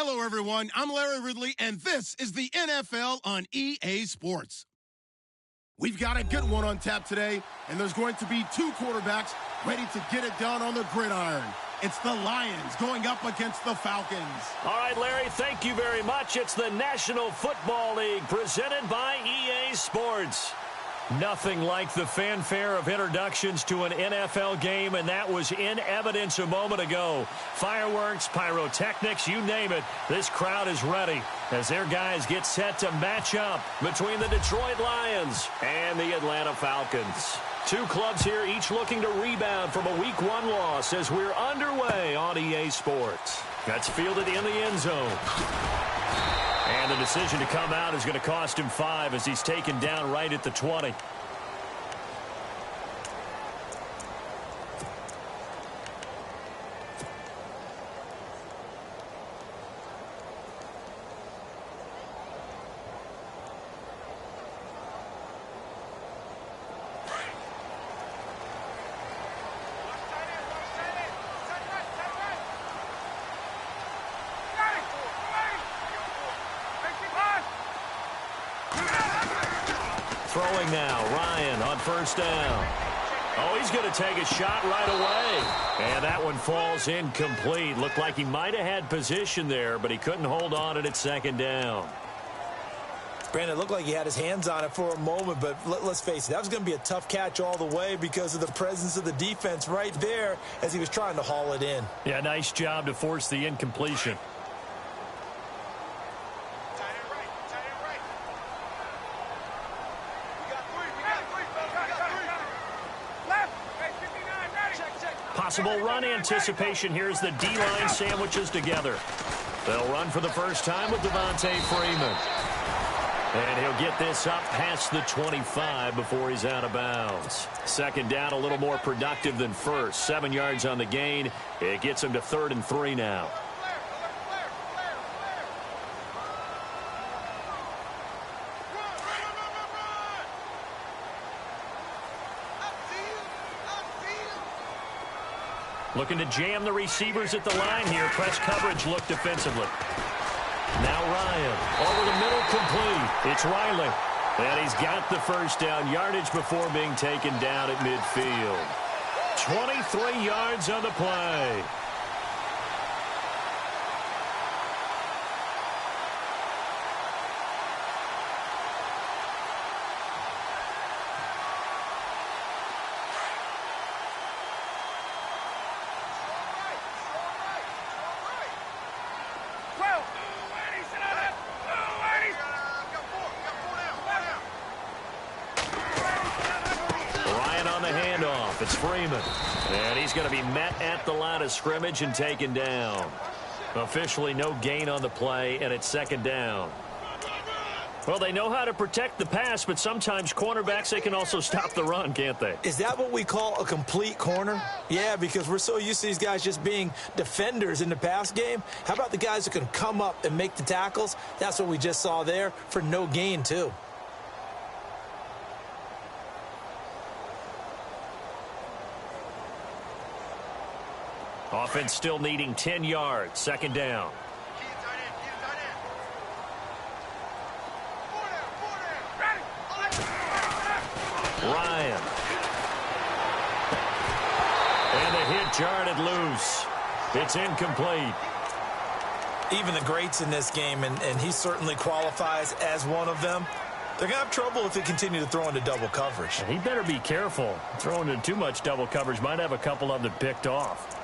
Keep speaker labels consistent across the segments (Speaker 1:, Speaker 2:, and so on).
Speaker 1: Hello, everyone. I'm Larry Ridley, and this is the NFL on EA Sports. We've got a good one on tap today, and there's going to be two quarterbacks ready to get it done on the gridiron. It's the Lions going up against the Falcons.
Speaker 2: All right, Larry, thank you very much. It's the National Football League presented by EA Sports. Nothing like the fanfare of introductions to an NFL game, and that was in evidence a moment ago. Fireworks, pyrotechnics, you name it. This crowd is ready as their guys get set to match up between the Detroit Lions and the Atlanta Falcons. Two clubs here, each looking to rebound from a Week 1 loss as we're underway on EA Sports. That's fielded in the end zone. And the decision to come out is going to cost him 5 as he's taken down right at the 20. Throwing now, Ryan on first down. Oh, he's going to take a shot right away. And that one falls incomplete. Looked like he might have had position there, but he couldn't hold on at second down.
Speaker 3: Brandon, it looked like he had his hands on it for a moment, but let's face it, that was going to be a tough catch all the way because of the presence of the defense right there as he was trying to haul it in.
Speaker 2: Yeah, nice job to force the incompletion. Possible run anticipation here as the D-line sandwiches together. They'll run for the first time with Devontae Freeman. And he'll get this up past the 25 before he's out of bounds. Second down, a little more productive than first. 7 yards on the gain. It gets him to 3rd and 3 now. Looking to jam the receivers at the line here. Press coverage look defensively. Now Ryan. Over the middle, complete. It's Riley. And he's got the first down. Yardage before being taken down at midfield. 23 yards on the play. It's Freeman. And he's going to be met at the line of scrimmage and taken down. Officially no gain on the play, and it's second down. Well, they know how to protect the pass, but sometimes cornerbacks, they can also stop the run, can't they?
Speaker 3: Is that what we call a complete corner? Yeah, because we're so used to these guys just being defenders in the pass game. How about the guys who can come up and make the tackles? That's what we just saw there for no gain, too.
Speaker 2: Offense still needing 10 yards. Second down. Ryan. And the hit jarred loose. It's incomplete.
Speaker 3: Even the greats in this game, and he certainly qualifies as one of them, they're going to have trouble if they continue to throw into double coverage.
Speaker 2: He better be careful. Throwing into too much double coverage might have a couple of them picked off.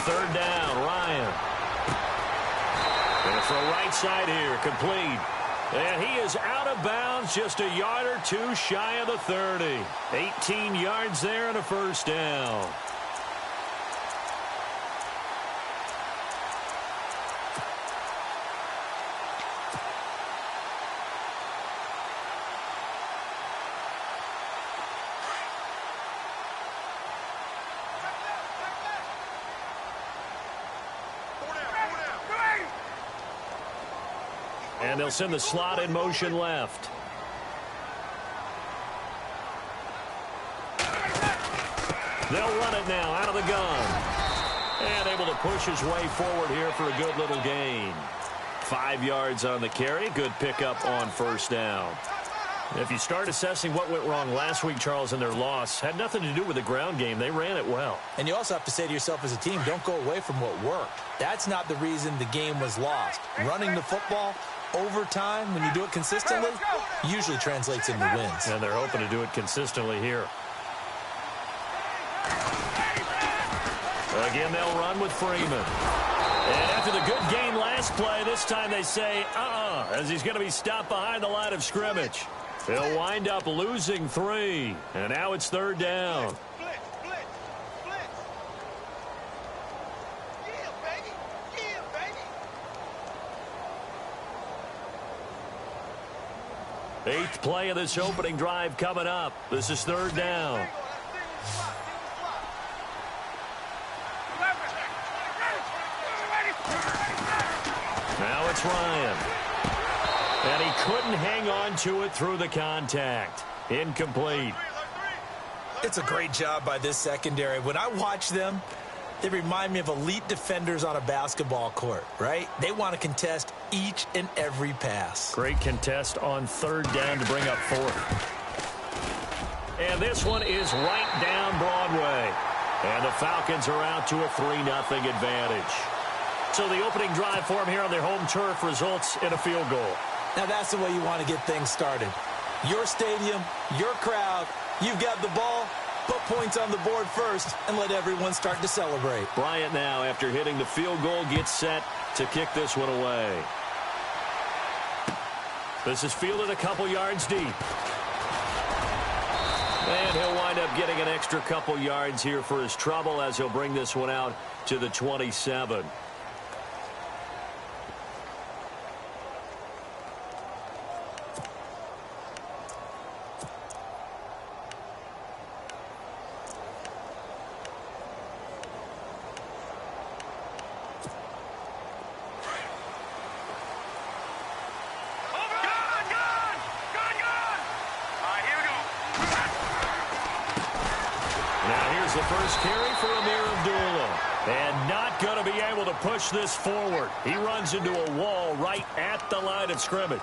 Speaker 2: Third down, Ryan. And for a right side here, complete. And he is out of bounds, just a yard or two shy of the 30. 18 yards there and a first down. And they'll send the slot in motion left. They'll run it now out of the gun. And able to push his way forward here for a good little gain. 5 yards on the carry. Good pickup on first down. If you start assessing what went wrong last week, Charles, in their loss, had nothing to do with the ground game. They ran it well.
Speaker 3: And you also have to say to yourself as a team, don't go away from what worked. That's not the reason the game was lost. Running the football over time, when you do it consistently, usually translates into wins.
Speaker 2: And they're hoping to do it consistently here. Again, they'll run with Freeman. And after the good gain last play, this time they say, as he's going to be stopped behind the line of scrimmage. He'll wind up losing 3. And now it's third down. Eighth play of this opening drive coming up. This is third down. Now it's Ryan. And he couldn't hang on to it through the contact. Incomplete.
Speaker 3: It's a great job by this secondary. When I watch them, they remind me of elite defenders on a basketball court, right? They want to contest each and every pass.
Speaker 2: Great contest on third down to bring up fourth. And this one is right down Broadway. And the Falcons are out to a 3-0 advantage. So the opening drive for them here on their home turf results in a field goal.
Speaker 3: Now that's the way you want to get things started. Your stadium, your crowd, you've got the ball, put points on the board first, and let everyone start to celebrate.
Speaker 2: Bryant now, after hitting the field goal, gets set to kick this one away. This is fielded a couple yards deep. And he'll wind up getting an extra couple yards here for his trouble as he'll bring this one out to the 27. The first carry for Amir Abdullah. And not going to be able to push this forward. He runs into a wall right at the line of scrimmage.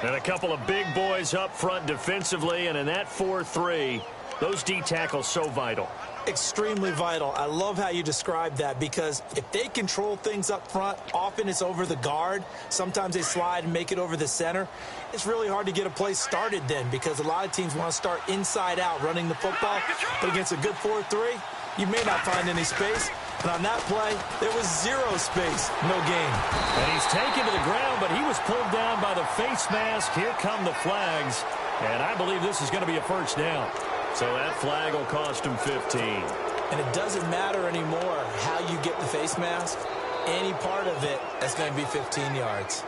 Speaker 2: And a couple of big boys up front defensively. And in that 4-3, those D tackles so vital.
Speaker 3: Extremely vital. I love how you described that because if they control things up front, often it's over the guard. Sometimes they slide and make it over the center. It's really hard to get a play started then because a lot of teams want to start inside out running the football. But against a good 4-3, you may not find any space. And on that play, there was zero space, no gain.
Speaker 2: And he's taken to the ground, but he was pulled down by the face mask. Here come the flags. And I believe this is going to be a first down. So that flag will cost him 15.
Speaker 3: And it doesn't matter anymore how you get the face mask. Any part of it, that's going to be 15 yards.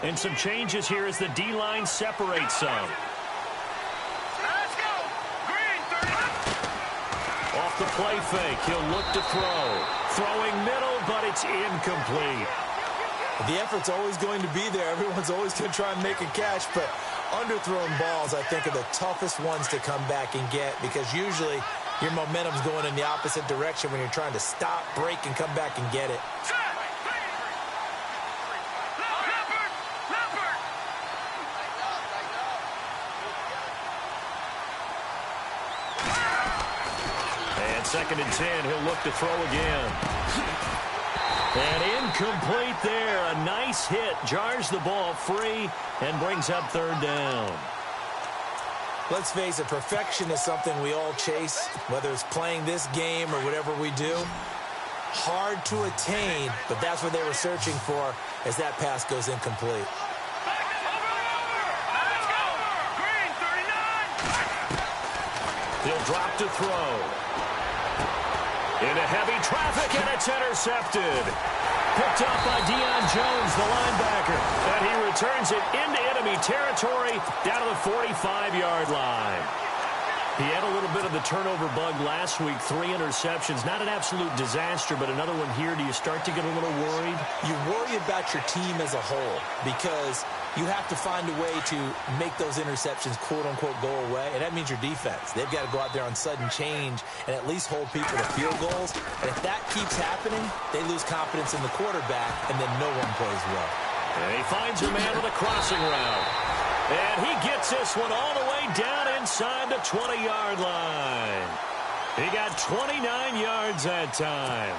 Speaker 2: And some changes here as the D-line separates some. Off the play fake, he'll look to throw. Throwing middle, but it's incomplete.
Speaker 3: The effort's always going to be there. Everyone's always going to try and make a catch, but underthrown balls, I think, are the toughest ones to come back and get because usually your momentum's going in the opposite direction when you're trying to stop, break, and come back and get it.
Speaker 2: Second and 10, he'll look to throw again. And incomplete there. A nice hit. Jars the ball free and brings up third down.
Speaker 3: Let's face it, perfection is something we all chase, whether it's playing this game or whatever we do. Hard to attain, but that's what they were searching for as that pass goes incomplete.
Speaker 2: He'll drop to throw. Into heavy traffic, and it's intercepted. picked up by Deion Jones, the linebacker. And he returns it into enemy territory down to the 45-yard line. He had a little bit of the turnover bug last week, 3 interceptions. Not an absolute disaster, but another one here. Do you start to get a little worried?
Speaker 3: You worry about your team as a whole because you have to find a way to make those interceptions, quote-unquote, go away, and that means your defense. They've got to go out there on sudden change and at least hold people to field goals. And if that keeps happening, they lose confidence in the quarterback, and then no one plays well.
Speaker 2: And he finds a man with a crossing route. And he gets this one all the way down inside the 20-yard line. He got 29 yards that time.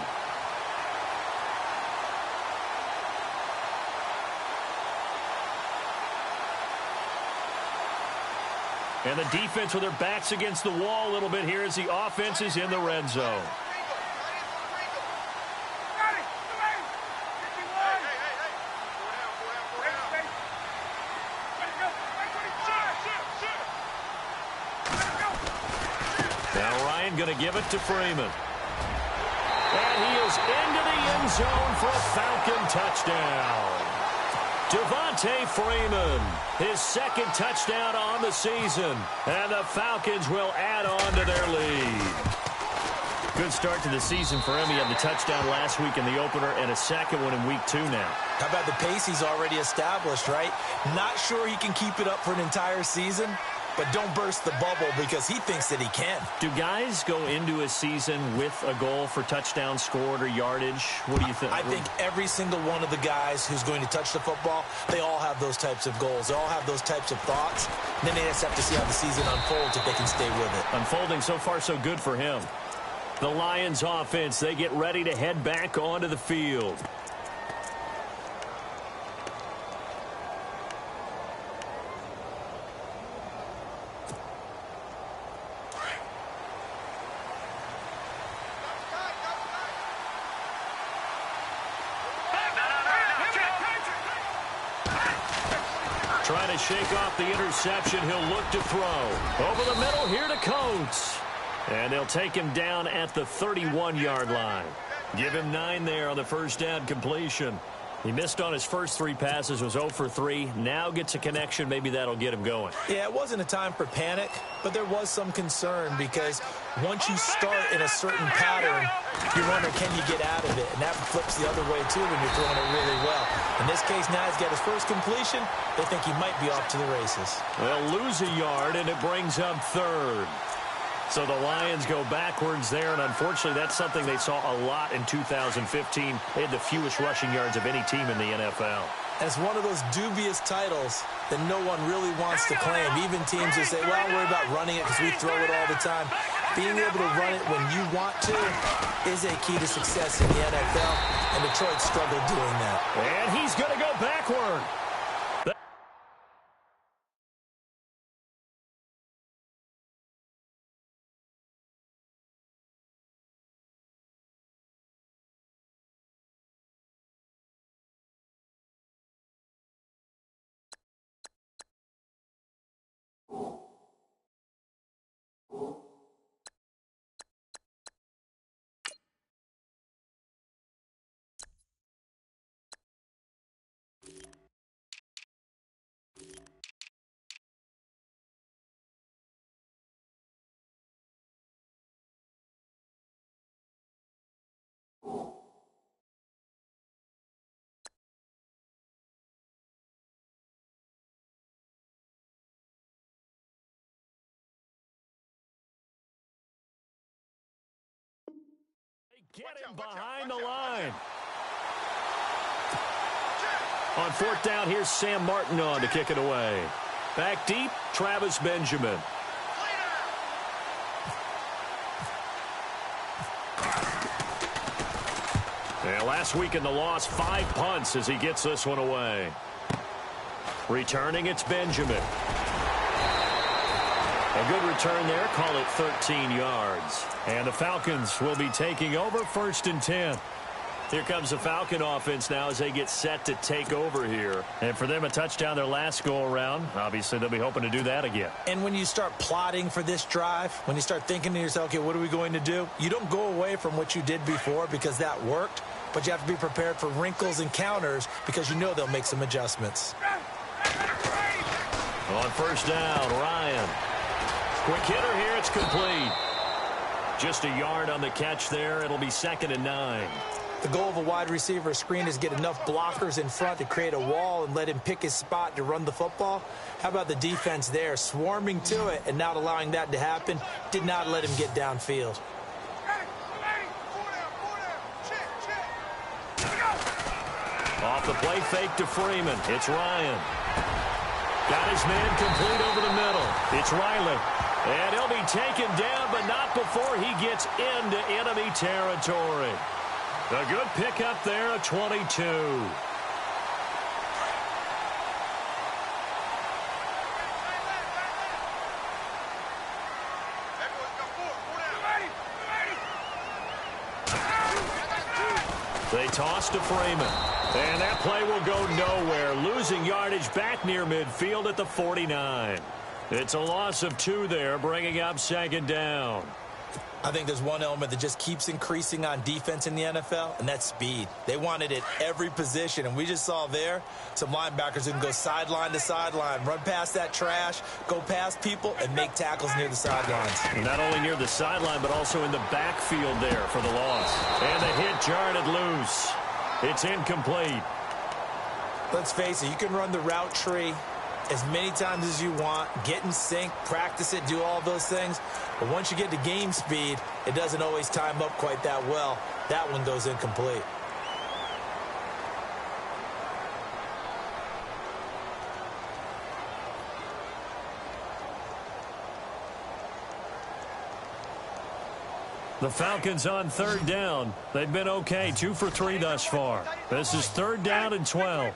Speaker 2: And the defense with their backs against the wall a little bit here as the offense is in the red zone. Going to give it to Freeman. And he is into the end zone for a Falcon touchdown. Devontae Freeman, his second touchdown on the season. And the Falcons will add on to their lead. Good start to the season for him. He had the touchdown last week in the opener and a second one in week 2 now.
Speaker 3: How about the pace he's already established, right? Not sure he can keep it up for an entire season, but don't burst the bubble because he thinks that he can.
Speaker 2: Do guys go into a season with a goal for touchdown scored or yardage? What do you think?
Speaker 3: I think every single one of the guys who's going to touch the football, they all have those types of goals. They all have those types of thoughts. And then they just have to see how the season unfolds if they can stay with it.
Speaker 2: Unfolding so far so good for him. The Lions offense, they get ready to head back onto the field. Trying to shake off the interception. He'll look to throw. Over the middle here to Coates. And they'll take him down at the 31-yard line. Give him 9 there on the first down completion. He missed on his first 3 passes, was 0 for 3. Now gets a connection. Maybe that'll get him going.
Speaker 3: Yeah, it wasn't a time for panic, but there was some concern because once you start in a certain pattern, you're wondering, can you get out of it? And that flips the other way, too, when you're throwing it really well. In this case, now he's got his first completion. They think he might be off to the races.
Speaker 2: They'll lose a yard, and it brings up 3rd. So the Lions go backwards there, and unfortunately that's something they saw a lot in 2015. They had the fewest rushing yards of any team in the NFL.
Speaker 3: And it's one of those dubious titles that no one really wants to claim. Even teams who say, well, I don't worry about running it because we throw it all the time. Being able to run it when you want to is a key to success in the NFL, and Detroit struggled doing that.
Speaker 2: And he's going to go backward. Get him behind the line. On 4th down, here's Sam Martin on to kick it away. Back deep, Travis Benjamin. And last week in the loss, 5 punts as he gets this one away. Returning, it's Benjamin. A good return there. Call it 13 yards. And the Falcons will be taking over 1st and 10. Here comes the Falcon offense now as they get set to take over here. And for them, a touchdown their last go-around. Obviously, they'll be hoping to do that again.
Speaker 3: And when you start plotting for this drive, when you start thinking to yourself, okay, what are we going to do? You don't go away from what you did before because that worked. but you have to be prepared for wrinkles and counters because you know they'll make some adjustments.
Speaker 2: On first down, Ryan. Quick hitter here, it's complete. Just a yard on the catch there. It'll be 2nd and 9.
Speaker 3: The goal of a wide receiver screen is get enough blockers in front to create a wall and let him pick his spot to run the football. How about the defense there, swarming to it and not allowing that to happen? Did not let him get downfield.
Speaker 2: Off the play fake to Freeman. It's Ryan. Got his man complete over the middle. It's Riley. And he'll be taken down, but not before he gets into enemy territory. A good pickup there, a 22. They toss to Freeman. And that play will go nowhere. Losing yardage back near midfield at the 49. It's a loss of 2 there, bringing up 2nd down.
Speaker 3: I think there's one element that just keeps increasing on defense in the NFL, and that's speed. They want it at every position, and we just saw there some linebackers who can go sideline to sideline, run past that trash, go past people, and make tackles near the sidelines.
Speaker 2: Not only near the sideline, but also in the backfield there for the loss. And the hit jarred it loose. It's incomplete.
Speaker 3: Let's face it, you can run the route tree as many times as you want, get in sync, practice it, do all those things. But once you get to game speed, it doesn't always time up quite that well. That one goes incomplete.
Speaker 2: The Falcons on 3rd down. They've been okay, 2 for 3 thus far. This is 3rd down and 12.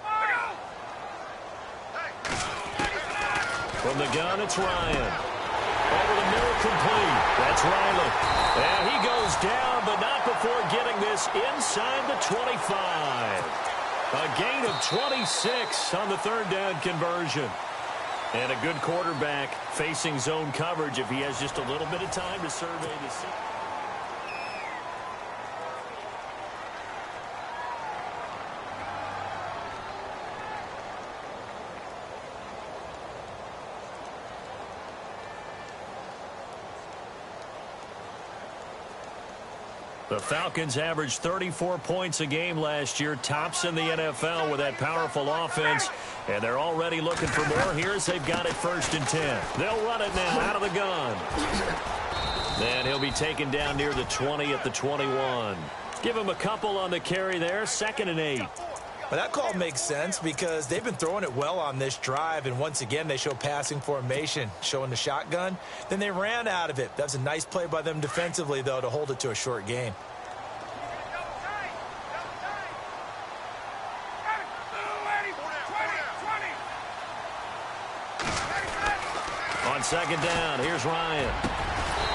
Speaker 2: From the gun, it's Ryan. Over the middle, complete. That's Riley. And he goes down, but not before getting this inside the 25. A gain of 26 on the 3rd down conversion. And a good quarterback facing zone coverage if he has just a little bit of time to survey the scene. The Falcons averaged 34 points a game last year, tops in the NFL with that powerful offense, and they're already looking for more. Here's they've got it 1st and 10. They'll run it now out of the gun. Then he'll be taken down near the 20 at the 21. Give him a couple on the carry there, 2nd and 8.
Speaker 3: But that call makes sense because they've been throwing it well on this drive, and once again they show passing formation, showing the shotgun. Then they ran out of it. That's a nice play by them defensively, though, to hold it to a short gain.
Speaker 2: On 2nd down, here's Ryan.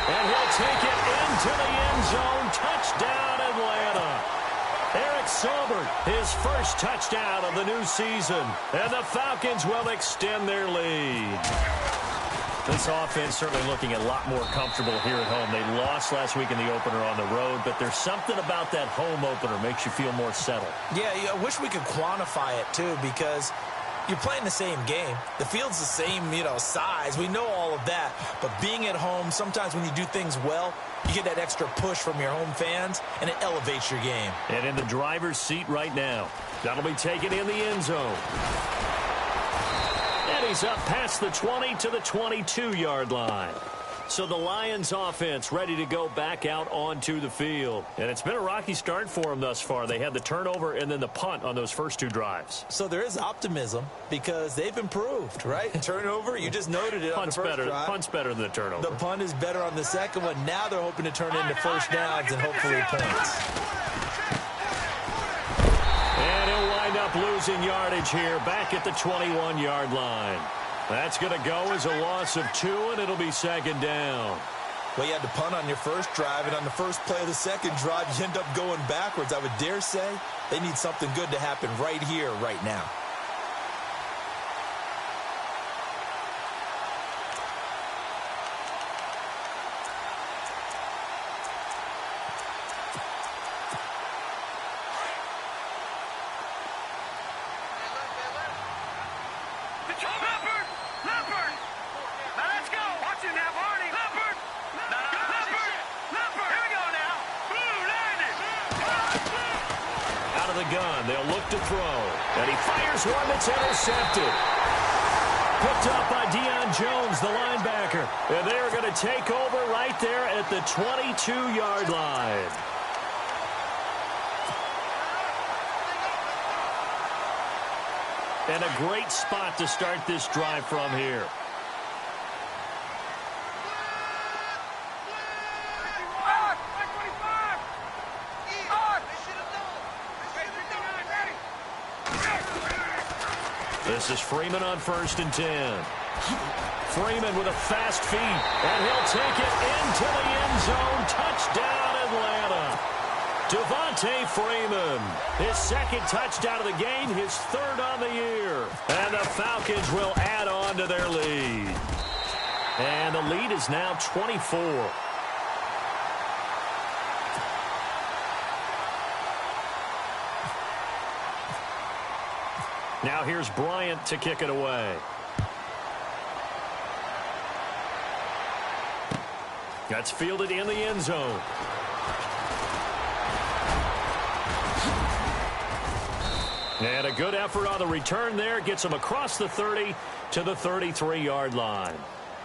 Speaker 2: And he'll take it into the end zone. Touchdown, Atlanta. Eric Saubert, his first touchdown of the new season. And the Falcons will extend their lead. This offense certainly looking a lot more comfortable here at home. They lost last week in the opener on the road, but there's something about that home opener makes you feel more settled.
Speaker 3: Yeah, I wish we could quantify it, too, because you're playing the same game. The field's the same, size. We know all of that. But being at home, sometimes when you do things well, you get that extra push from your home fans, and it elevates your game.
Speaker 2: And in the driver's seat right now. That'll be taken in the end zone. And he's up past the 20 to the 22-yard line. So the Lions offense ready to go back out onto the field. And it's been a rocky start for them thus far. They had the turnover and then the punt on those first 2 drives.
Speaker 3: So there is optimism because they've improved, right? Turnover, you just noted it on the first drive.
Speaker 2: Punt's better than the turnover.
Speaker 3: The punt is better on the second one. Now they're hoping to turn into first downs and hopefully points.
Speaker 2: And he'll wind up losing yardage here back at the 21-yard line. That's going to go as a loss of 2, and it'll be 2nd down.
Speaker 3: Well, you had to punt on your first drive, and on the first play of the second drive, you end up going backwards. I would dare say they need something good to happen right here, right now.
Speaker 2: the gun. They'll look to throw. And he fires one that's intercepted. Picked up by Deion Jones, the linebacker. And they're going to take over right there at the 22-yard line. And a great spot to start this drive from here. This is Freeman on 1st and 10. Freeman with a fast feet, and he'll take it into the end zone. Touchdown, Atlanta. Devontae Freeman, his 2nd touchdown of the game, his 3rd on the year. And the Falcons will add on to their lead. And the lead is now 24. Now here's Bryant to kick it away. That's fielded in the end zone. And a good effort on the return there. Gets him across the 30 to the 33-yard line.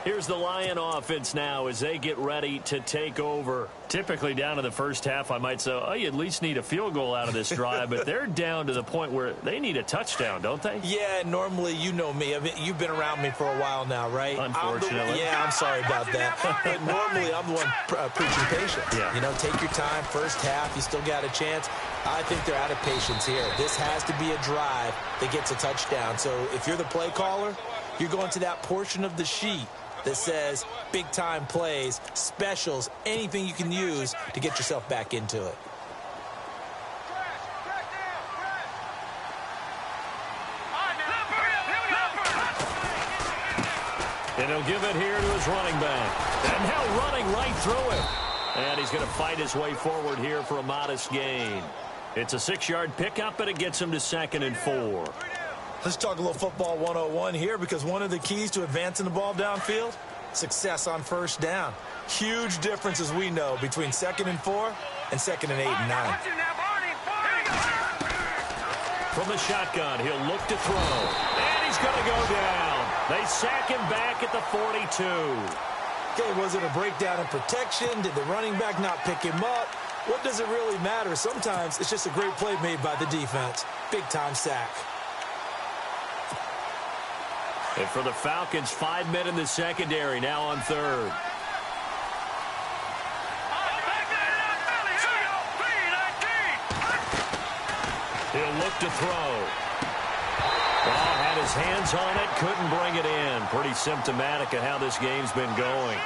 Speaker 2: Here's the Lion offense now as they get ready to take over. Typically down to the first half, I might say, oh, you at least need a field goal out of this drive. But they're down to the point where they need a touchdown, don't they?
Speaker 3: Yeah, normally, you know me. I mean, you've been around me for a while now, right?
Speaker 2: Unfortunately.
Speaker 3: I'm sorry about that. But normally, I'm the one preaching patience.
Speaker 2: Yeah.
Speaker 3: You know, take your time. First half, you still got a chance. I think they're out of patience here. This has to be a drive that gets a touchdown. So if you're the play caller, you're going to that portion of the sheet that says big-time plays, specials, anything you can use to get yourself back into it.
Speaker 2: And he'll give it here to his running back. And now running right through it. And he's going to fight his way forward here for a modest gain. It's a 6-yard pickup, and it gets him to 2nd and 4.
Speaker 3: Let's talk a little football 101 here, because one of the keys to advancing the ball downfield, success on first down. Huge difference, as we know, between 2nd and 4 and 2nd and 8 and 9.
Speaker 2: From the shotgun, he'll look to throw. And he's going to go down. They sack him back at the 42.
Speaker 3: Okay, was it a breakdown in protection? Did the running back not pick him up? What does it really matter? Sometimes it's just a great play made by the defense. Big-time sack.
Speaker 2: And for the Falcons, 5 men in the secondary, now on 3rd. He'll look to throw. Ball had his hands on it, couldn't bring it in. Pretty symptomatic of how this game's been going.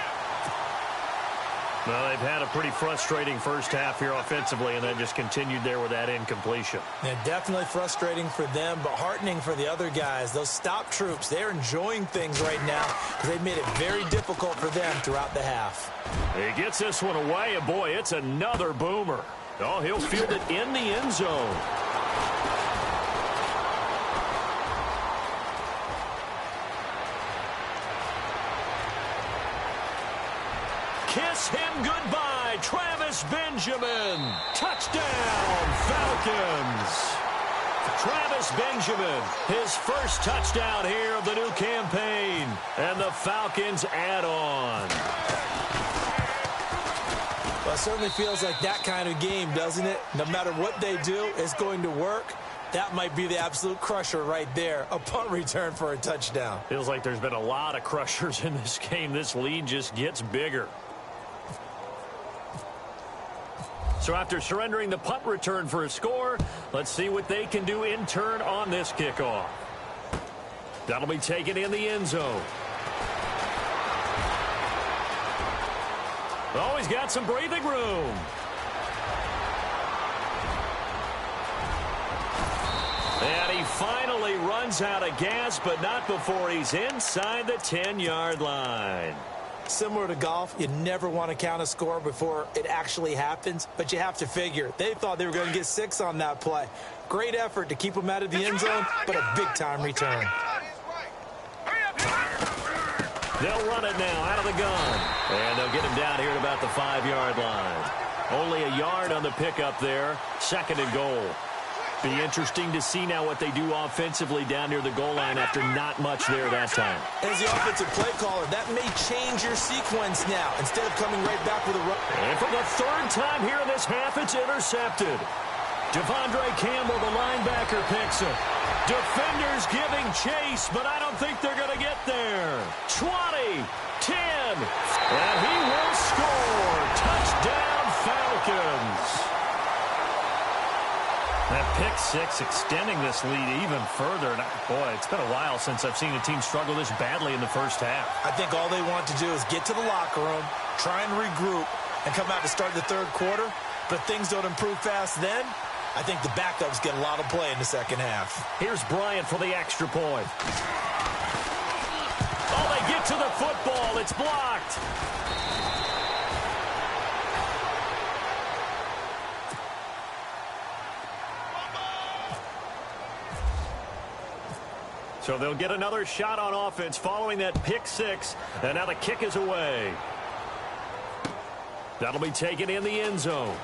Speaker 2: Well, they've had a pretty frustrating first half here offensively, and then just continued there with that incompletion.
Speaker 3: Yeah, definitely frustrating for them, but heartening for the other guys. Those stop troops, they're enjoying things right now because they've made it very difficult for them throughout the half.
Speaker 2: He gets this one away, and boy, it's another boomer. Oh, he'll field it in the end zone. Kiss him goodbye, Travis Benjamin. Touchdown, Falcons. Travis Benjamin, his first touchdown here of the new campaign. And the Falcons add on.
Speaker 3: Well, it certainly feels like that kind of game, doesn't it? No matter what they do, it's going to work. That might be the absolute crusher right there. A punt return for a touchdown.
Speaker 2: Feels like there's been a lot of crushers in this game. This lead just gets bigger. So after surrendering the punt return for a score, let's see what they can do in turn on this kickoff. That'll be taken in the end zone. Oh, he's got some breathing room. And he finally runs out of gas, but not before he's inside the 10-yard line.
Speaker 3: Similar to golf, you never want to count a score before it actually happens, but you have to figure. They thought they were going to get 6 on that play. Great effort to keep them out of the end zone, but a big-time return.
Speaker 2: They'll run it now out of the gun. And they'll get him down here at about the 5-yard line. Only a yard on the pickup there. 2nd and goal. Be interesting to see now what they do offensively down near the goal line after not much there that time.
Speaker 3: As the offensive play caller, that may change your sequence now. Instead of coming right back with a run.
Speaker 2: And for the third time here in this half, it's intercepted. Devondre Campbell, the linebacker, picks it. Defenders giving chase, but I don't think they're going to get there. 20, 10, and he will score. Touchdown, Falcons. That pick six extending this lead even further. And boy, it's been a while since I've seen a team struggle this badly in the first half.
Speaker 3: I think all they want to do is get to the locker room, try and regroup, and come out to start the third quarter. But if things don't improve fast then, I think the backups get a lot of play in the second half.
Speaker 2: Here's Bryant for the extra point. Oh, they get to the football. It's blocked. So they'll get another shot on offense following that pick six. And now the kick is away. That'll be taken in the end zone.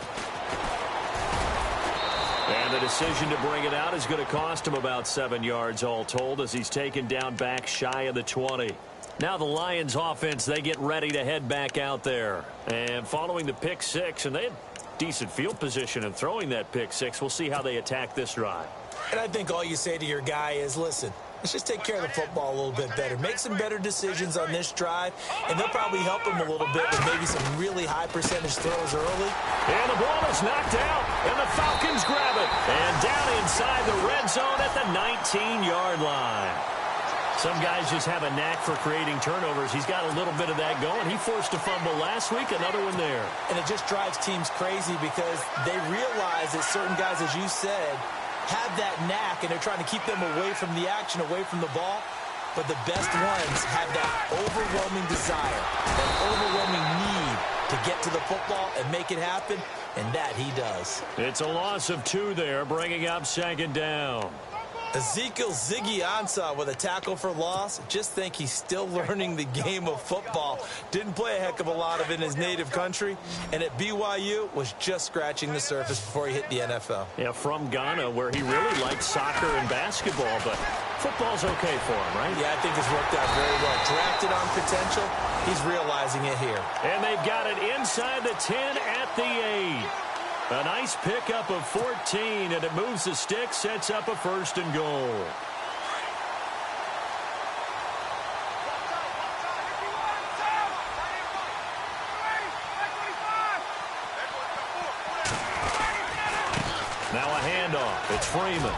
Speaker 2: And the decision to bring it out is going to cost him about 7 yards all told as he's taken down back shy of the 20. Now the Lions offense, they get ready to head back out there. And following the pick six, and they had decent field position in throwing that pick six, we'll see how they attack this drive.
Speaker 3: And I think all you say to your guy is, listen, let's just take care of the football a little bit better. Make some better decisions on this drive, and they'll probably help him a little bit with maybe some really high percentage throws early.
Speaker 2: And the ball is knocked out, and the Falcons grab it. And down inside the red zone at the 19-yard line. Some guys just have a knack for creating turnovers. He's got a little bit of that going. He forced a fumble last week, another one there.
Speaker 3: And it just drives teams crazy because they realize that certain guys, as you said, have that knack, and they're trying to keep them away from the action, away from the ball. But the best ones have that overwhelming desire, that overwhelming need to get to the football and make it happen, and that he does.
Speaker 2: It's a loss of 2 there, bringing up second down.
Speaker 3: Ezekiel Ziggy Ansah with a tackle for loss. Just think he's still learning the game of football. Didn't play a heck of a lot of it in his native country. And at BYU was just scratching the surface before he hit the NFL.
Speaker 2: Yeah, from Ghana, where he really liked soccer and basketball. But football's okay for him, right?
Speaker 3: Yeah, I think it's worked out very well. Drafted on potential. He's realizing it here.
Speaker 2: And they've got it inside the 10 at the 8. A nice pickup of 14, and it moves the stick, sets up a 1st and goal. Now a handoff. It's Freeman.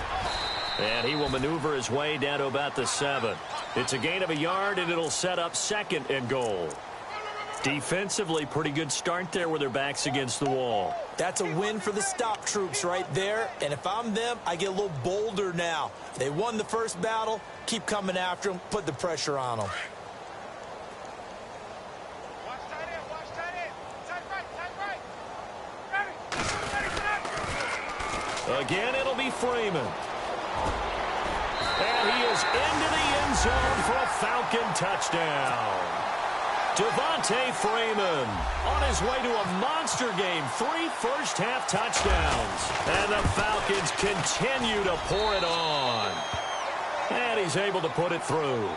Speaker 2: And he will maneuver his way down to about the 7. It's a gain of a yard, and it'll set up 2nd and goal. Defensively, pretty good start there with their backs against the wall.
Speaker 3: That's a win for the stop troops right there. And if I'm them, I get a little bolder now. They won the first battle. Keep coming after them. Put the pressure on them.
Speaker 2: Again, it'll be Freeman. And he is into the end zone for a Falcon touchdown. Devontae Freeman on his way to a monster game. 3 first-half touchdowns. And the Falcons continue to pour it on. And he's able to put it through.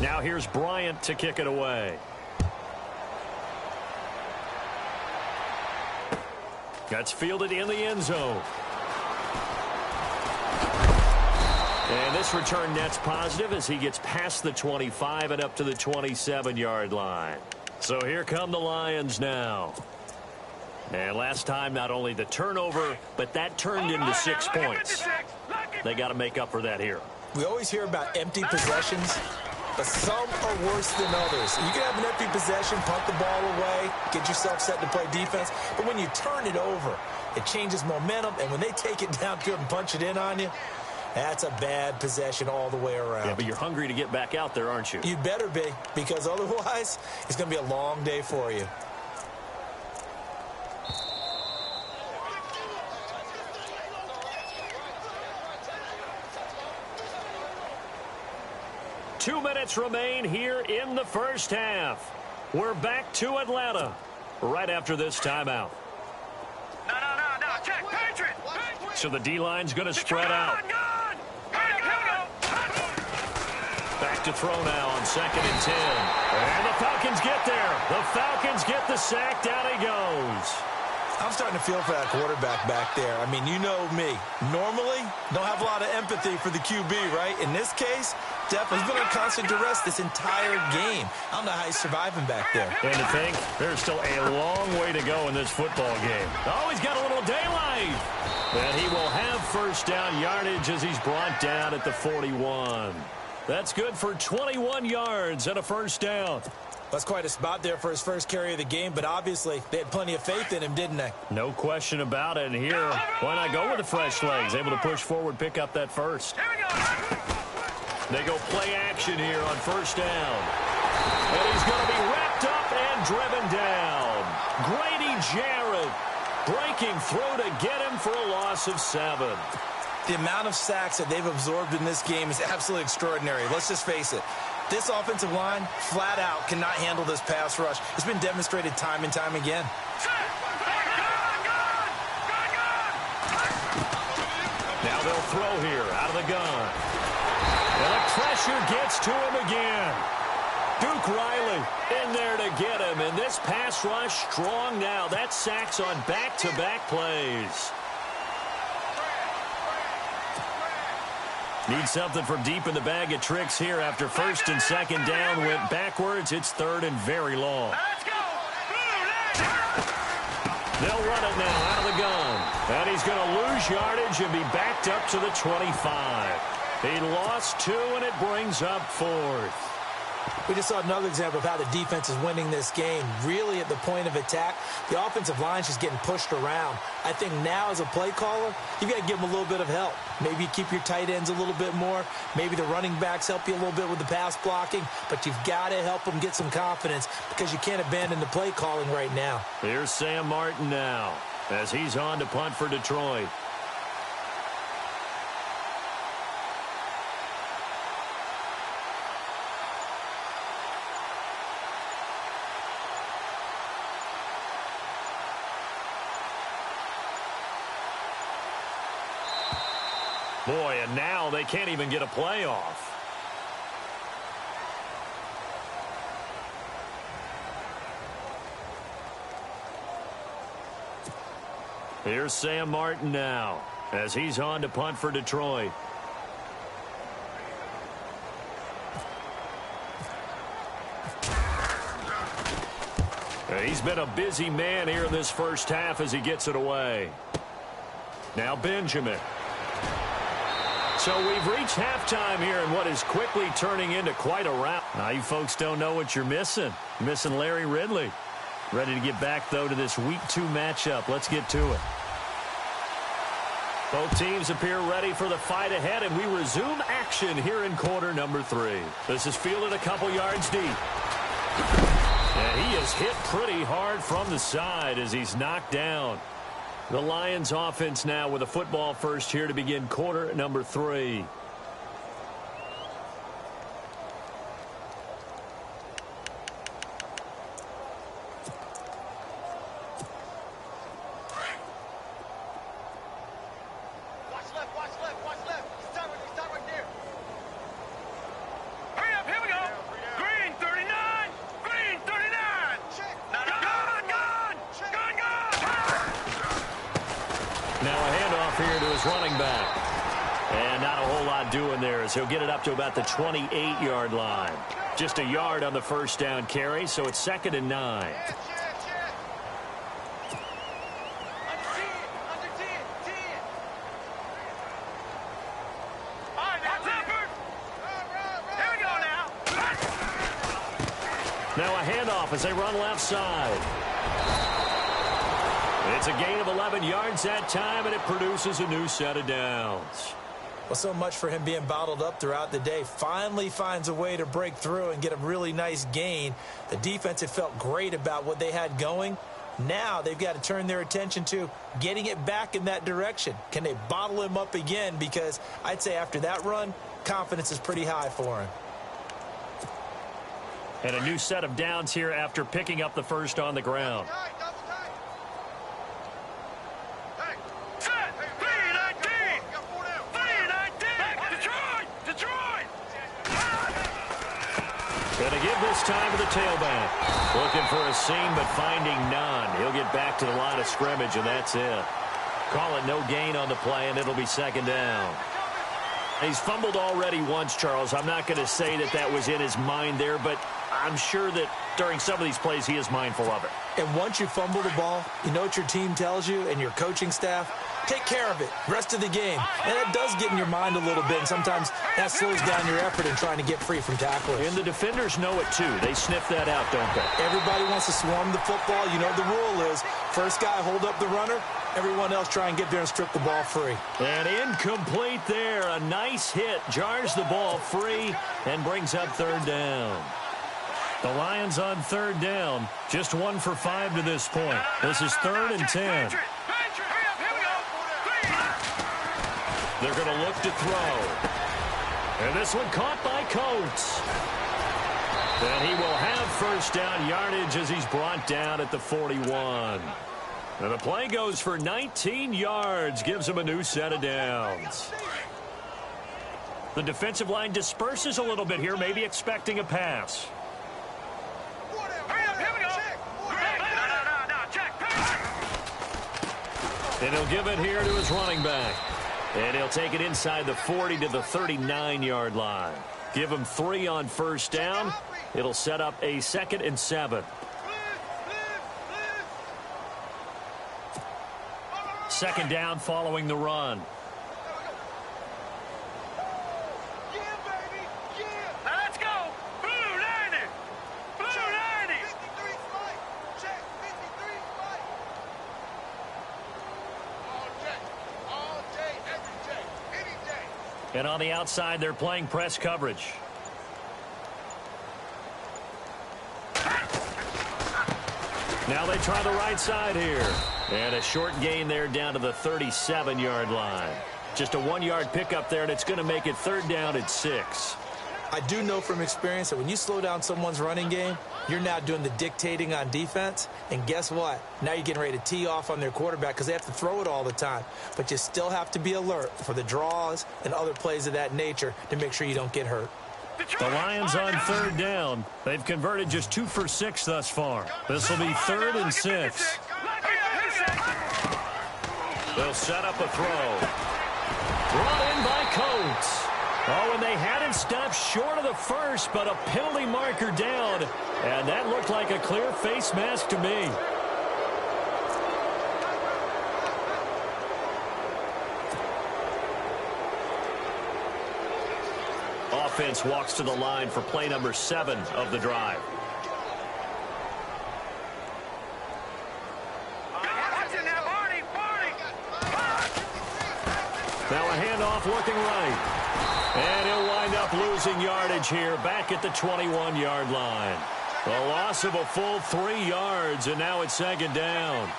Speaker 2: Now here's Bryant to kick it away. That's fielded in the end zone. And this return net's positive as he gets past the 25 and up to the 27-yard line. So here come the Lions now. And last time, not only the turnover, but that turned into 6 points. They got to make up for that here.
Speaker 3: We always hear about empty possessions, but some are worse than others. You can have an empty possession, punt the ball away, get yourself set to play defense. But when you turn it over, it changes momentum. And when they take it down good and punch it in on you, that's a bad possession all the way around.
Speaker 2: Yeah, but you're hungry to get back out there, aren't you?
Speaker 3: You better be, because otherwise it's going to be a long day for you.
Speaker 2: 2 minutes remain here in the first half. We're back to Atlanta right after this timeout.
Speaker 4: No. Check. Patriot.
Speaker 2: So the D-line's going to spread out. Back to throw now on 2nd and 10. And the Falcons get there. The Falcons get the sack. Down he goes.
Speaker 3: I'm starting to feel for that quarterback back there. I mean, you know me. Normally, don't have a lot of empathy for the QB, right? In this case, definitely, he's been on constant duress this entire game. I don't know how he's surviving back there.
Speaker 2: And to think, there's still a long way to go in this football game. Oh, he's got a little daylight. And he will have first down yardage as he's brought down at the 41. That's good for 21 yards and a first down.
Speaker 3: That's quite a spot there for his first carry of the game, but obviously they had plenty of faith in him, didn't they?
Speaker 2: No question about it. And here, why not go with the fresh legs? Able to push forward, pick up that first. They go play action here on first down. And he's going to be wrapped up and driven down. Grady Jarrett breaking through to get him for a loss of 7.
Speaker 3: The amount of sacks that they've absorbed in this game is absolutely extraordinary. Let's just face it. This offensive line, flat out, cannot handle this pass rush. It's been demonstrated time and time again.
Speaker 2: Now they'll throw here out of the gun. And the pressure gets to him again. Duke Riley in there to get him. And this pass rush strong now. That's sacks on back-to-back plays. Need something from deep in the bag of tricks here after 1st and 2nd down went backwards. It's 3rd and very long. They'll run it now out of the gun. And he's going to lose yardage and be backed up to the 25. He lost 2, and it brings up 4th.
Speaker 3: We just saw another example of how the defense is winning this game. Really at the point of attack, the offensive line is just getting pushed around. I think now as a play caller, you've got to give them a little bit of help. Maybe you keep your tight ends a little bit more. Maybe the running backs help you a little bit with the pass blocking. But you've got to help them get some confidence because you can't abandon the play calling right now.
Speaker 2: Here's Sam Martin now as he's on to punt for Detroit. Boy, and now they can't even get a playoff. Here's Sam Martin now as he's on to punt for Detroit. He's been a busy man here in this first half as he gets it away. Now Benjamin. So we've reached halftime here in what is quickly turning into quite a rout. Now you folks don't know what you're missing. You're missing Larry Ridley. Ready to get back, though, to this Week 2 matchup. Let's get to it. Both teams appear ready for the fight ahead, and we resume action here in quarter number 3. This is fielded a couple yards deep. And he is hit pretty hard from the side as he's knocked down. The Lions offense now with a football first here to begin quarter number 3. He'll get it up to about the 28-yard line. Just a yard on the first down carry, so it's 2nd and 9. Now a handoff as they run left side. It's a gain of 11 yards that time, and it produces a new set of downs.
Speaker 3: Well, so much for him being bottled up throughout the day. Finally finds a way to break through and get a really nice gain. The defense had felt great about what they had going. Now they've got to turn their attention to getting it back in that direction. Can they bottle him up again? Because I'd say after that run, confidence is pretty high for him.
Speaker 2: And a new set of downs here after picking up the first on the ground. Going to give this time to the tailback. Looking for a seam, but finding none. He'll get back to the line of scrimmage, and that's it. Call it no gain on the play, and it'll be second down. He's fumbled already once, Charles. I'm not going to say that that was in his mind there, but I'm sure that during some of these plays he is mindful of it.
Speaker 3: And once you fumble the ball, you know what your team tells you and your coaching staff? Take care of it rest of the game. And that does get in your mind a little bit, and sometimes that slows down your effort in trying to get free from tacklers.
Speaker 2: And the defenders know it, too. They sniff that out, don't they?
Speaker 3: Everybody wants to swarm the football. You know the rule is first guy hold up the runner, everyone else try and get there and strip the ball free.
Speaker 2: And incomplete there. A nice hit. Jars the ball free and brings up third down. The Lions on third down. Just 1 for 5 to this point. This is 3rd and 10. They're going to look to throw. And this one caught by Coates. And he will have first down yardage as he's brought down at the 41. And the play goes for 19 yards. Gives him a new set of downs. The defensive line disperses a little bit here, maybe expecting a pass. And he'll give it here to his running back. And he'll take it inside the 40 to the 39-yard line. Give him 3 on first down. It'll set up a 2nd and 7. Second down following the run.
Speaker 4: Let's go. Blue 90. Blue 90. Check 53 spike. All day, every day, any day.
Speaker 2: And on the outside, they're playing press coverage. Now they try the right side here. And a short gain there down to the 37-yard line. Just a 1-yard pickup there, and it's going to make it 3rd down at 6.
Speaker 3: I do know from experience that when you slow down someone's running game, you're now doing the dictating on defense. And guess what? Now you're getting ready to tee off on their quarterback because they have to throw it all the time. But you still have to be alert for the draws and other plays of that nature to make sure you don't get hurt.
Speaker 2: The Lions on 3rd down. They've converted just 2 for 6 thus far. This will be 3rd and 6. They'll set up a throw. Brought in by Coates. Oh, and they had him stopped short of the first, but a penalty marker down. And that looked like a clear face mask to me. Offense walks to the line for play number 7 of the drive. Now a handoff looking right. And he'll wind up losing yardage here back at the 21-yard line. A loss of a full 3 yards, and now it's 2nd down.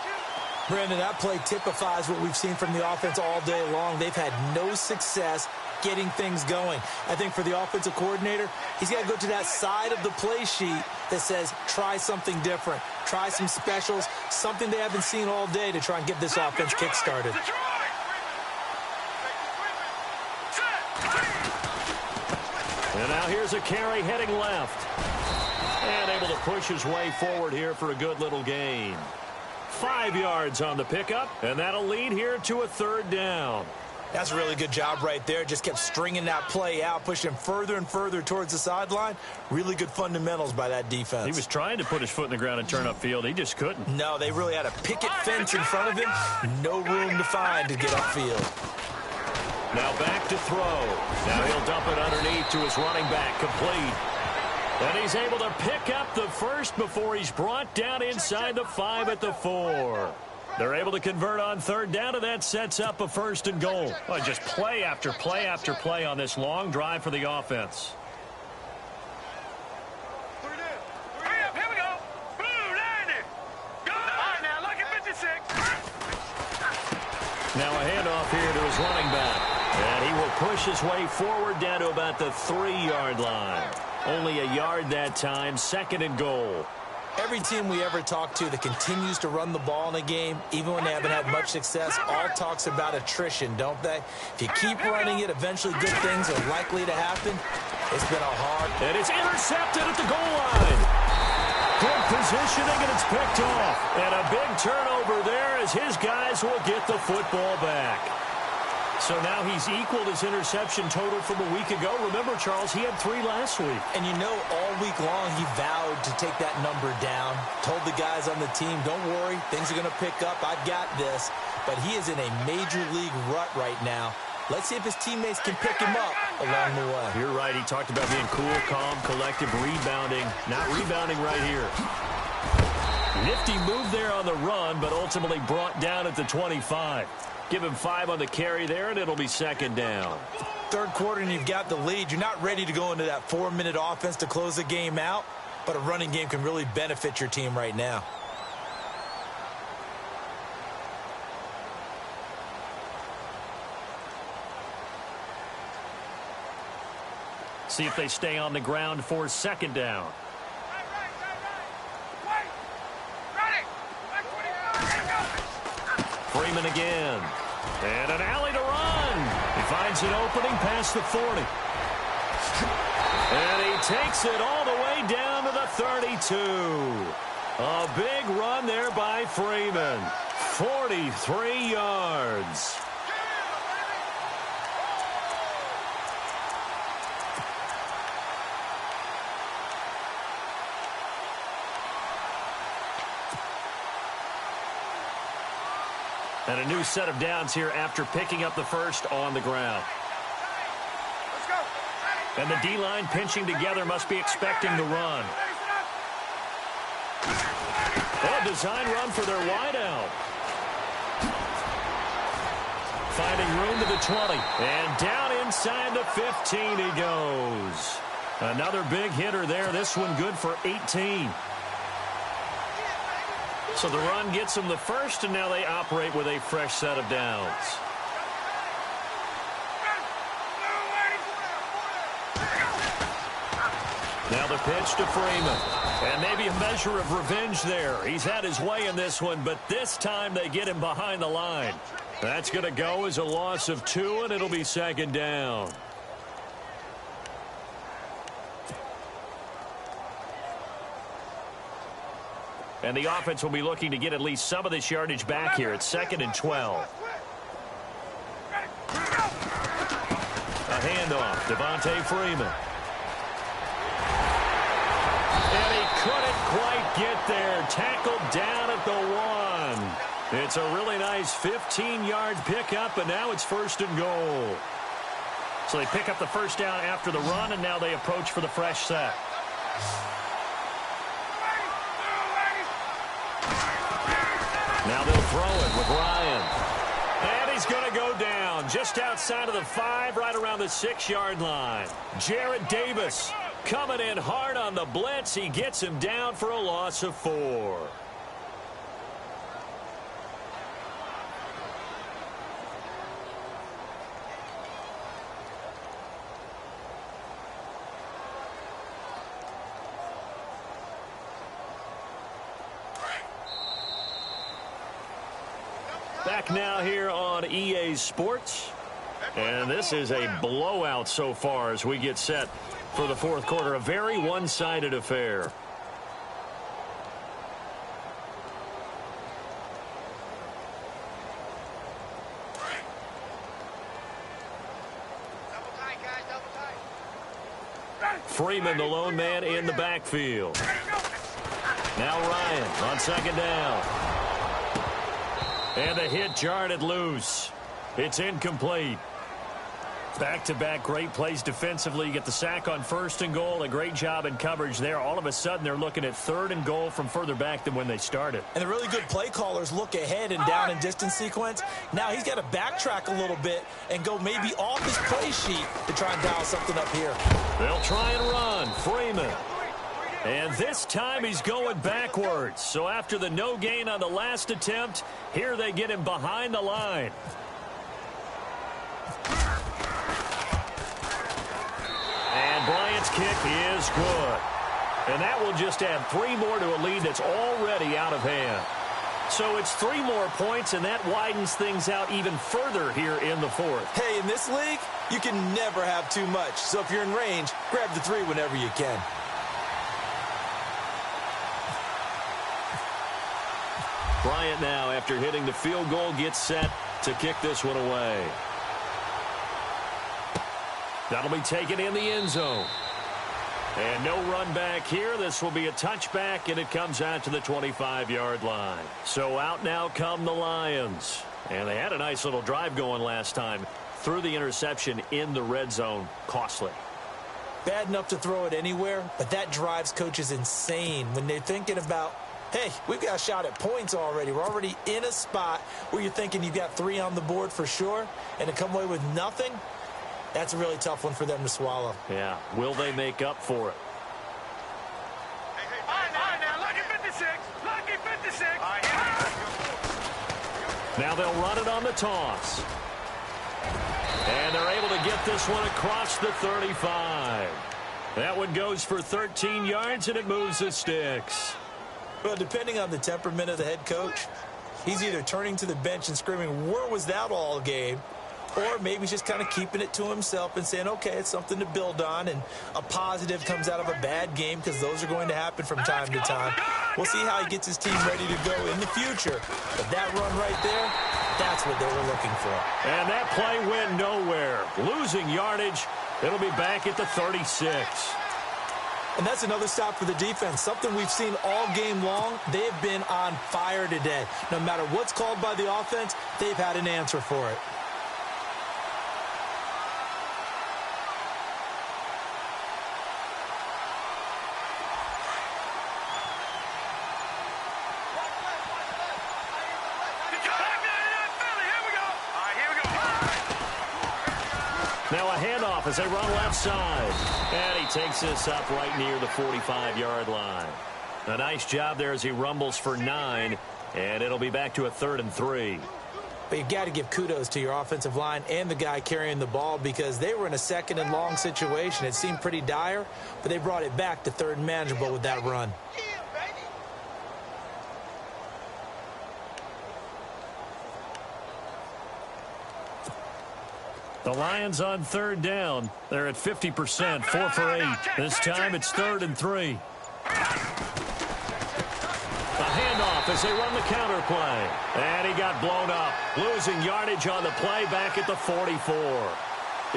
Speaker 3: Brandon, that play typifies what we've seen from the offense all day long. They've had no success getting things going. I think for the offensive coordinator, he's got to go to that side of the play sheet that says try something different, try some specials, something they haven't seen all day to try and get this offense kick-started.
Speaker 2: And now here's a carry heading left. And able to push his way forward here for a good little gain. 5 yards on the pickup, and that'll lead here to a 3rd down.
Speaker 3: That's a really good job right there. Just kept stringing that play out, pushing him further and further towards the sideline. Really good fundamentals by that defense.
Speaker 2: He was trying to put his foot in the ground and turn upfield. He just couldn't.
Speaker 3: No, they really had a picket fence in front of him. No room to find to get upfield.
Speaker 2: Now back to throw. Now he'll dump it underneath to his running back, complete. And he's able to pick up the first before he's brought down inside the 5 at the 4. They're able to convert on 3rd down, and that sets up a 1st and goal. Well, just play after play after play on this long drive for the offense.
Speaker 4: Here we go. Blue 90. Go. All right, now look at 56.
Speaker 2: Now a handoff here to his running back. And he will push his way forward down to about the 3-yard line. Only a yard that time, 2nd and goal.
Speaker 3: Every team we ever talk to that continues to run the ball in a game, even when they haven't had much success, all talks about attrition, don't they? If you keep running it, eventually good things are likely to happen. It's been a hard...
Speaker 2: And it's intercepted at the goal line. Good positioning, and it's picked off. And a big turnover there as his guys will get the football back. So now he's equaled his interception total from a week ago. Remember, Charles, he had 3 last week.
Speaker 3: And you know, all week long he vowed to take that number down. Told the guys on the team, don't worry, things are going to pick up. I've got this. But he is in a major league rut right now. Let's see if his teammates can pick him up along the way.
Speaker 2: You're right. He talked about being cool, calm, collective, rebounding. Not rebounding right here. Nifty move there on the run, but ultimately brought down at the 25. Give him 5 on the carry there, and it'll be 2nd down.
Speaker 3: 3rd quarter, and you've got the lead. You're not ready to go into that 4-minute offense to close the game out, but a running game can really benefit your team right now.
Speaker 2: See if they stay on the ground for 2nd down. Freeman again. And an alley to run. He finds an opening past the 40. And he takes it all the way down to the 32. A big run there by Freeman. 43 yards. And a new set of downs here after picking up the first on the ground. And the D-line pinching together must be expecting the run. A design run for their wideout. Finding room to the 20. And down inside the 15 he goes. Another big hitter there. This one good for 18. So the run gets them the first, and now they operate with a fresh set of downs. Now the pitch to Freeman. And maybe a measure of revenge there. He's had his way in this one, but this time they get him behind the line. That's going to go as a loss of 2, and it'll be 2nd down. And the offense will be looking to get at least some of this yardage back here. It's 2nd and 12. A handoff. Devontae Freeman. And he couldn't quite get there. Tackled down at the 1. It's a really nice 15-yard pickup, and now it's 1st and goal. So they pick up the first down after the run, and now they approach for the fresh set. Now they'll throw it with Ryan. And he's going to go down just outside of the 5, right around the 6-yard line. Jarrad Davis coming in hard on the blitz. He gets him down for a loss of 4. Back now here on EA Sports. And this is a blowout so far as we get set for the 4th quarter. A very one-sided affair. Freeman, the lone man in the backfield. Now Ryan on 2nd down. And a hit jarred it loose. It's incomplete. Back-to-back great plays defensively. You get the sack on 1st and goal. A great job in coverage there. All of a sudden, they're looking at 3rd and goal from further back than when they started.
Speaker 3: And the really good play callers look ahead and down and distance sequence. Now he's got to backtrack a little bit and go maybe off his play sheet to try and dial something up here.
Speaker 2: They'll try and run. Freeman. And this time he's going backwards. So after the no gain on the last attempt, here they get him behind the line. And Bryant's kick is good. And that will just add 3 more to a lead that's already out of hand. So it's 3 more points, and that widens things out even further here in the fourth.
Speaker 3: Hey, in this league, you can never have too much. So if you're in range, grab the 3 whenever you can.
Speaker 2: Bryant now, after hitting the field goal, gets set to kick this one away. That'll be taken in the end zone. And no run back here. This will be a touchback, and it comes out to the 25-yard line. So out now come the Lions. And they had a nice little drive going last time. Threw the interception in the red zone. Costly.
Speaker 3: Bad enough to throw it anywhere, but that drives coaches insane when they're thinking about, hey, we've got a shot at points already. We're already in a spot where you're thinking you've got 3 on the board for sure, and to come away with nothing, that's a really tough one for them to swallow.
Speaker 2: Yeah. Will they make up for it?
Speaker 4: All right, now, lucky 56. Lucky 56. All right,
Speaker 2: now they'll run it on the toss. And they're able to get this one across the 35. That one goes for 13 yards, and it moves the sticks.
Speaker 3: Well, depending on the temperament of the head coach, he's either turning to the bench and screaming, where was that all game? Or maybe he's just kind of keeping it to himself and saying, okay, it's something to build on, and a positive comes out of a bad game, because those are going to happen from time to time. We'll see how he gets his team ready to go in the future. But that run right there, that's what they were looking for.
Speaker 2: And that play went nowhere. Losing yardage. It'll be back at the 36.
Speaker 3: And that's another stop for the defense. Something we've seen all game long. They've been on fire today. No matter what's called by the offense, they've had an answer for it.
Speaker 2: Now a handoff as they run left side. And he takes this up right near the 45-yard line. A nice job there as he rumbles for 9. And it'll be back to a 3rd and 3.
Speaker 3: But you've got to give kudos to your offensive line and the guy carrying the ball, because they were in a 2nd and long situation. It seemed pretty dire, but they brought it back to 3rd and manageable with that run.
Speaker 2: The Lions on 3rd down. They're at 50%, 4 for 8. This time it's 3rd and 3. A handoff as they run the counter play. And he got blown up. Losing yardage on the play back at the 44.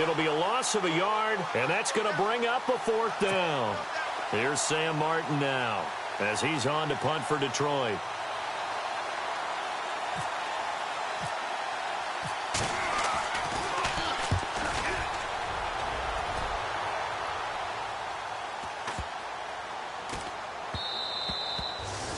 Speaker 2: It'll be a loss of a yard, and that's going to bring up a 4th down. Here's Sam Martin now as he's on to punt for Detroit.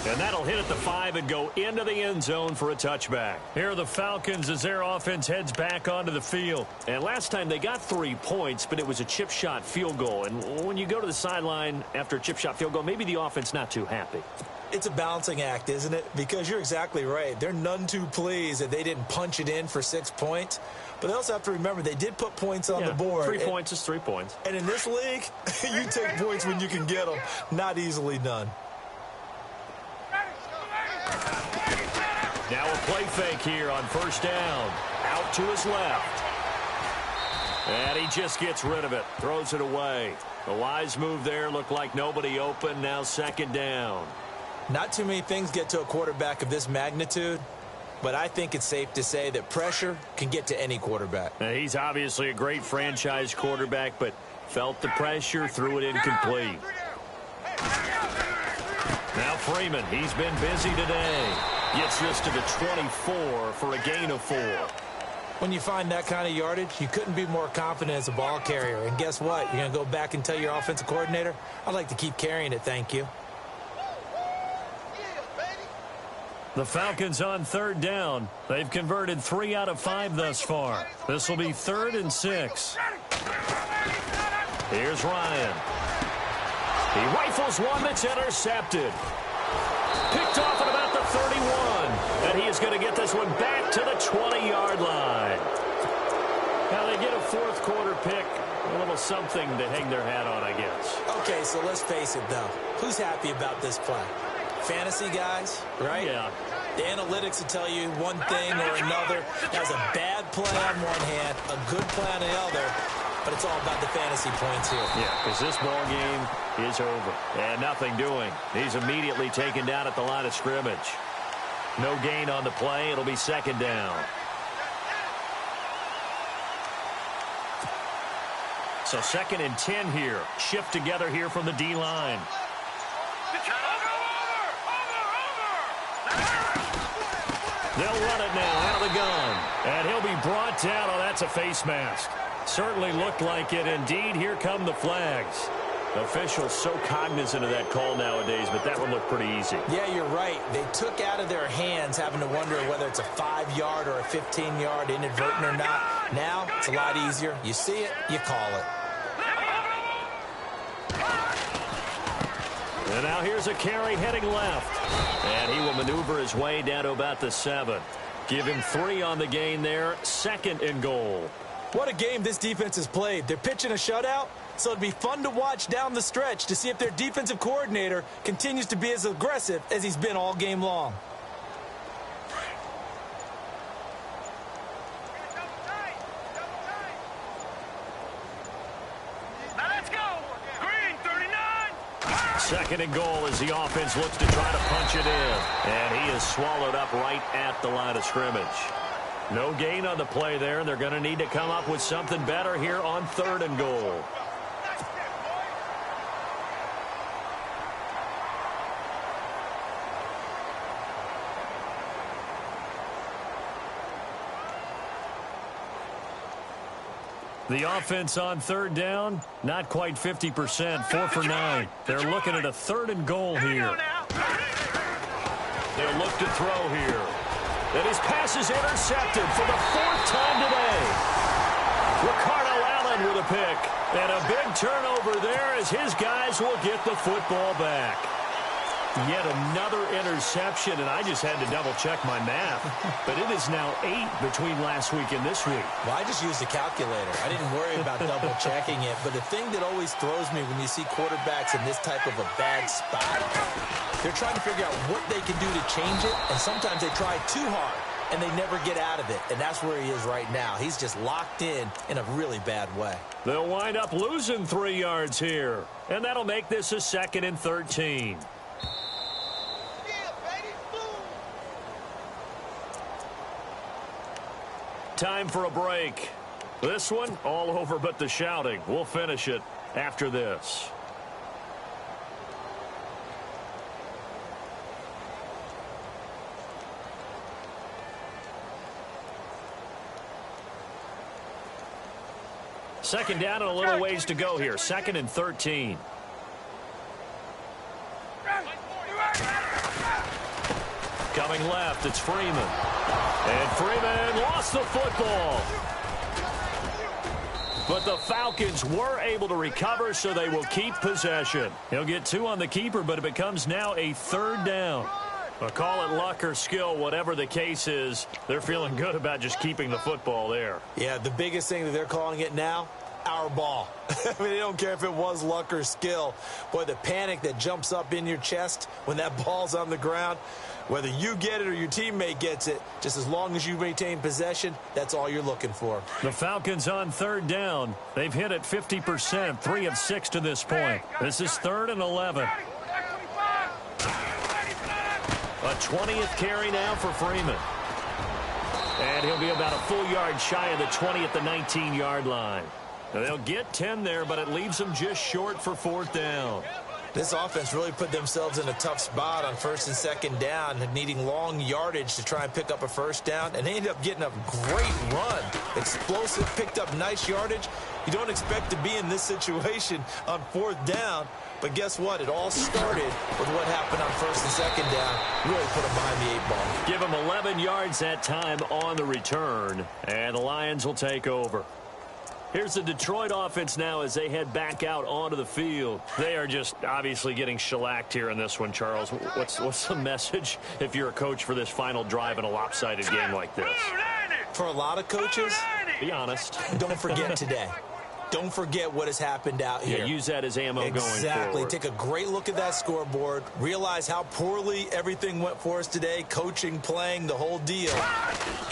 Speaker 2: And that'll hit at the 5 and go into the end zone for a touchback. Here are the Falcons as their offense heads back onto the field. And last time they got 3 points, but it was a chip shot field goal. And when you go to the sideline after a chip shot field goal, maybe the offense not too happy.
Speaker 3: It's a balancing act, isn't it? Because you're exactly right. They're none too pleased that they didn't punch it in for 6 points. But they also have to remember they did put points on the board.
Speaker 2: 3 points is 3 points.
Speaker 3: And in this league, you take points when you can get them. Not easily done.
Speaker 2: Now a play fake here on 1st down. Out to his left. And he just gets rid of it. Throws it away. A wise move there. Looked like nobody open. Now 2nd down.
Speaker 3: Not too many things get to a quarterback of this magnitude, but I think it's safe to say that pressure can get to any quarterback.
Speaker 2: Now, he's obviously a great franchise quarterback, but felt the pressure, threw it incomplete. Now Freeman, he's been busy today. Gets this to the 24 for a gain of 4.
Speaker 3: When you find that kind of yardage, you couldn't be more confident as a ball carrier. And guess what? You're going to go back and tell your offensive coordinator, I'd like to keep carrying it, thank you.
Speaker 2: The Falcons on 3rd down. They've converted 3 out of 5 thus far. This will be 3rd and 6. Here's Ryan. He rifles one that's intercepted. Picked off at about the 31. And he is going to get this one back to the 20-yard line. Now they get a 4th quarter pick. A little something to hang their hat on, I guess.
Speaker 3: Okay, so let's face it, though. Who's happy about this play? Fantasy guys, right?
Speaker 2: Yeah.
Speaker 3: The analytics will tell you one thing or another. Has a bad play on one hand, a good play on the other, but it's all about the fantasy points here.
Speaker 2: Yeah, because this ball game is over. And nothing doing. He's immediately taken down at the line of scrimmage. No gain on the play. It'll be second down. So 2nd and 10 here. Shift together here from the D-line. They'll run it now out of the gun. And he'll be brought down. Oh, that's a face mask. Certainly looked like it. Indeed, here come the flags. Officials so cognizant of that call nowadays, but that one looked pretty easy.
Speaker 3: Yeah, you're right. They took out of their hands having to wonder whether it's a 5-yard or a 15-yard inadvertent or not. Now, it's a lot easier. You see it, you call it.
Speaker 2: And now here's a carry heading left. And he will maneuver his way down to about the 7. Give him 3 on the gain there. 2nd and goal.
Speaker 3: What a game this defense has played. They're pitching a shutout, so it'd be fun to watch down the stretch to see if their defensive coordinator continues to be as aggressive as he's been all game long.
Speaker 4: Now let's go. Green 39.
Speaker 2: 2nd and goal as the offense looks to try to punch it in. And he is swallowed up right at the line of scrimmage. No gain on the play there, and they're going to need to come up with something better here on 3rd and goal. The offense on 3rd down, not quite 50%, 4 for 9. They're looking at a 3rd and goal here. They'll look to throw here. And his pass is intercepted for the 4th time today. Ricardo Allen with a pick. And a big turnover there as his guys will get the football back. Yet another interception, and I just had to double-check my math. But it is now 8 between last week and this week.
Speaker 3: Well, I just used a calculator. I didn't worry about double-checking it. But the thing that always throws me when you see quarterbacks in this type of a bad spot, they're trying to figure out what they can do to change it, and sometimes they try too hard, and they never get out of it. And that's where he is right now. He's just locked in a really bad way.
Speaker 2: They'll wind up losing 3 yards here, and that'll make this a 2nd and 13. Time for a break. This one, all over but the shouting. We'll finish it after this. Second down and a little ways to go here. 2nd and 13. Coming left, it's Freeman. And Freeman lost the football. But the Falcons were able to recover, so they will keep possession. He'll get 2 on the keeper, but it becomes now a 3rd down. Call it luck or skill, whatever the case is, they're feeling good about just keeping the football there.
Speaker 3: Yeah, the biggest thing that they're calling it now, our ball. I mean, they don't care if it was luck or skill. Boy, the panic that jumps up in your chest when that ball's on the ground, whether you get it or your teammate gets it, just as long as you maintain possession, that's all you're looking for.
Speaker 2: The Falcons on 3rd down. They've hit it 50%, 3 of 6 to this point. This is 3rd and 11. A 20th carry now for Freeman. And he'll be about a full yard shy of the 20 at the 19-yard line. Now, they'll get 10 there, but it leaves them just short for 4th down.
Speaker 3: This offense really put themselves in a tough spot on 1st and 2nd down, needing long yardage to try and pick up a 1st down, and they ended up getting a great run. Explosive, picked up nice yardage. You don't expect to be in this situation on 4th down, but guess what? It all started with what happened on 1st and 2nd down. Really put them behind the 8 ball.
Speaker 2: Give them 11 yards that time on the return, and the Lions will take over. Here's the Detroit offense now as they head back out onto the field. They are just obviously getting shellacked here in this one, Charles. What's the message if you're a coach for this final drive in a lopsided game like this?
Speaker 3: For a lot of coaches,
Speaker 2: be honest.
Speaker 3: don't forget today. don't forget what has happened out here.
Speaker 2: Yeah, use that as ammo going forward.
Speaker 3: Exactly. Take a great look at that scoreboard. Realize how poorly everything went for us today, coaching, playing, the whole deal.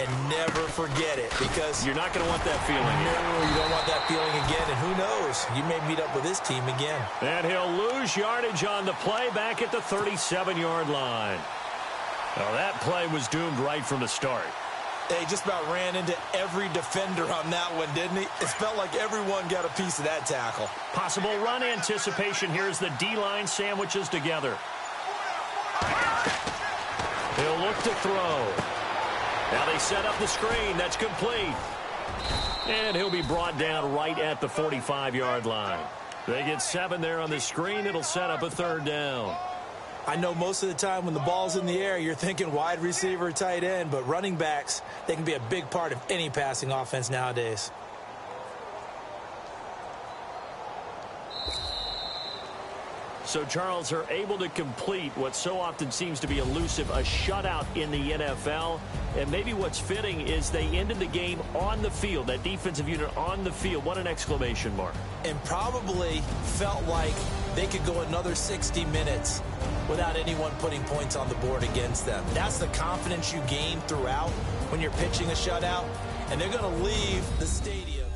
Speaker 3: And never forget it, because
Speaker 2: you're not going to want that feeling.
Speaker 3: No, you don't want that feeling again. And who knows? You may meet up with this team again.
Speaker 2: And he'll lose yardage on the play back at the 37-yard line. Well, that play was doomed right from the start.
Speaker 3: He just about ran into every defender on that one, didn't he? It felt like everyone got a piece of that tackle.
Speaker 2: Possible run anticipation. Here's the D-line sandwiches together. He'll look to throw. Now they set up the screen. That's complete. And he'll be brought down right at the 45-yard line. They get 7 there on the screen. It'll set up a 3rd down.
Speaker 3: I know most of the time when the ball's in the air, you're thinking wide receiver, tight end, but running backs, they can be a big part of any passing offense nowadays.
Speaker 2: So, Charles, are able to complete what so often seems to be elusive, a shutout in the NFL. And maybe what's fitting is they ended the game on the field, that defensive unit on the field. What an exclamation mark.
Speaker 3: And probably felt like they could go another 60 minutes without anyone putting points on the board against them. That's the confidence you gain throughout when you're pitching a shutout. And they're going to leave the stadium